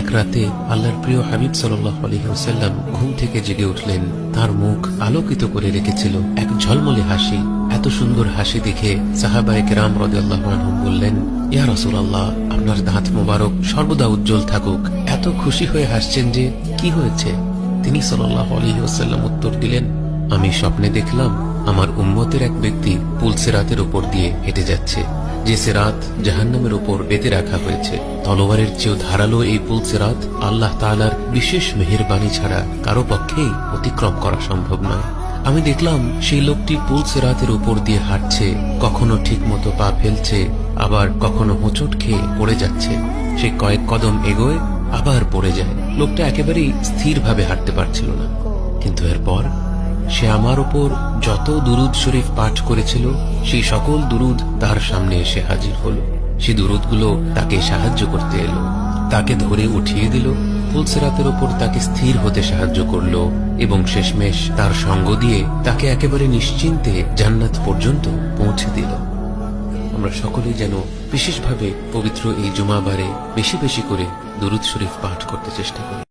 এক রাতে আল্লাহর প্রিয় হাবিব সাল্লাল্লাহু আলাইহি ওয়াসাল্লাম ঘুম থেকে জেগে উঠলেন। তার মুখ আলোকিত করে রেখেছিল এক ঝলমলে হাসি। এত সুন্দর হাসি দেখে সাহাবায়ে কেরাম রাদিয়াল্লাহু আনহুম বললেন, ইয়া রাসূলুল্লাহ, আপনার দাঁত মোবারক সর্বদা উজ্জ্বল থাকুক। এত খুশি হয়ে হাসছেন যে, কি হয়েছে? তিনি সাল্লাল্লাহু আলাইহি ওয়াসাল্লাম উত্তর দিলেন, আমি স্বপ্নে দেখলাম আমার উম্মতের এক ব্যক্তি পুল সিরাতের উপর দিয়ে হেঁটে যাচ্ছে, যে সিরাত জাহান্নামের উপর বেঁধে রাখা হয়েছে। তলোয়ারের চেয়েও ধারালো এই পুল সিরাত আল্লাহ তাআলার বিশেষ মেহেরবানি ছাড়া কারো পক্ষেই অতিক্রম করা সম্ভব নয়। আমি দেখলাম সেই লোকটি পুল সিরাতের উপর দিয়ে হাঁটছে, কখনো ঠিক মতো পা ফেলছে, আবার কখনো হোঁচট খেয়ে পড়ে যাচ্ছে। সে কয়েক কদম এগোয়, আবার পড়ে যায়। লোকটা একেবারেই স্থিরভাবে হাঁটতে পারছিল না। কিন্তু এরপর সে আমার উপর যত দুরুদ শরীফ পাঠ করেছিল, সেই সকল দুরুদ তার সামনে এসে হাজির হলো। সেই দুরুদগুলো তাকে সাহায্য করতে এলো, তাকে ধরে উঠিয়ে দিল, পুল সিরাতের উপর তাকে স্থির হতে সাহায্য করলো এবং শেষমেশ তার সঙ্গ দিয়ে তাকে একেবারে নিশ্চিন্তে জান্নাত পর্যন্ত পৌঁছে দিল। আমরা সকলেই যেন বিশেষভাবে পবিত্র এই জুমাবারে বেশি বেশি করে দুরুদ শরীফ পাঠ করতে চেষ্টা করি।